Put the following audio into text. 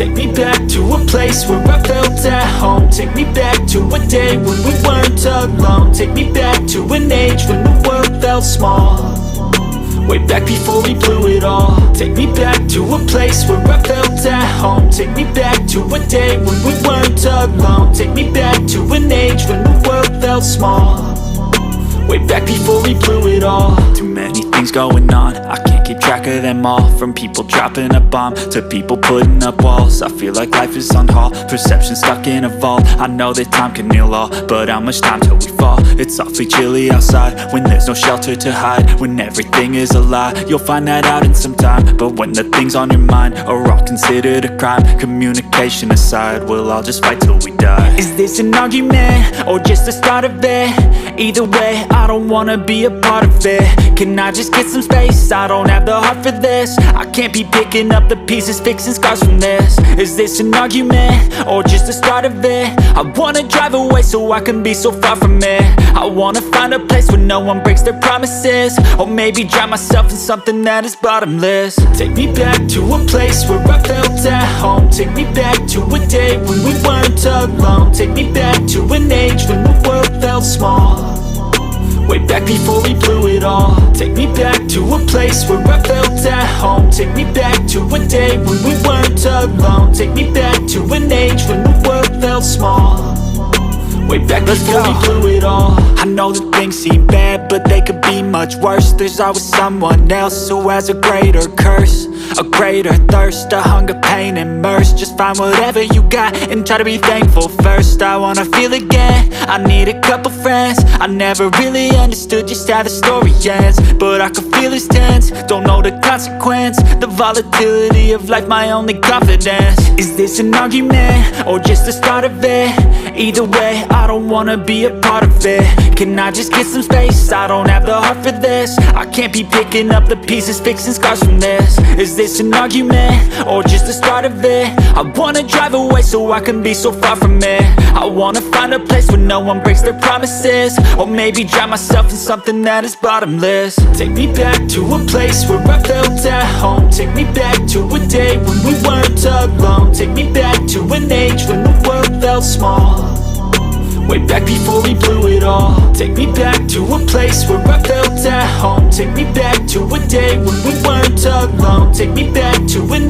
Take me back to a place where I felt at home. Take me back to a day when we weren't alone. Take me back to an age when the world felt small, way back before we blew it all. Take me back to a place where I felt at home. Take me back to a day when we weren't alone. Take me back to an age when the world felt small, way back before we blew it all. Too many things going on, I can't keep track of them all. From people dropping a bomb to people putting up walls. I feel like life is on hold, perception stuck in a vault. I know that time can heal all, but how much time till we fall? It's awfully chilly outside when there's no shelter to hide. When everything is a lie, you'll find that out in some time. But when the things on your mind are all considered a crime, communication aside, we'll all just fight till we die. Is this an argument or just the start of it? Either way, I don't wanna be a part of it. Can I just get some space? I don't have the heart for this. I can't be picking up the pieces, fixing scars from this. Is this an argument or just the start of it? I wanna drive away so I can be so far from it. I wanna find a place where no one breaks their promises, or maybe drown myself in something that is bottomless. Take me back to a place where I felt at home. Take me back to a day when we weren't alone. Take me back to an age when the world felt small, way back before we blew it all. Take me back to a place where I felt at home. Take me back to a day when we weren't alone. Take me back to an age when the world felt small, way back before we blew it all. I know that things seem bad, but they could be much worse. There's always someone else who has a greater curse, a greater thirst, a hunger, pain, and mercy. Just find whatever you got and try to be thankful first. I wanna feel again, I need a couple friends. I never really understood just how the story ends, but I can feel it's tense, don't know the consequence. The volatility of life, my only confidence. Is this an argument or just the start of it? Either way, I don't wanna be a part of it. Can I just get some space? I don't have the heart for this. I can't be picking up the pieces, fixing scars from this. Is this an argument or just the start of it? I wanna drive away so I can be so far from it. I wanna find a place where no one breaks their promises, or maybe drown myself in something that is bottomless. Take me back to a place where I felt at home. Take me back to a day when we weren't alone. Take me back to an age when the world felt small, way back before we blew it all. Take me back to a place where I felt at home. Take me back to a day when we weren't alone. Take me back to an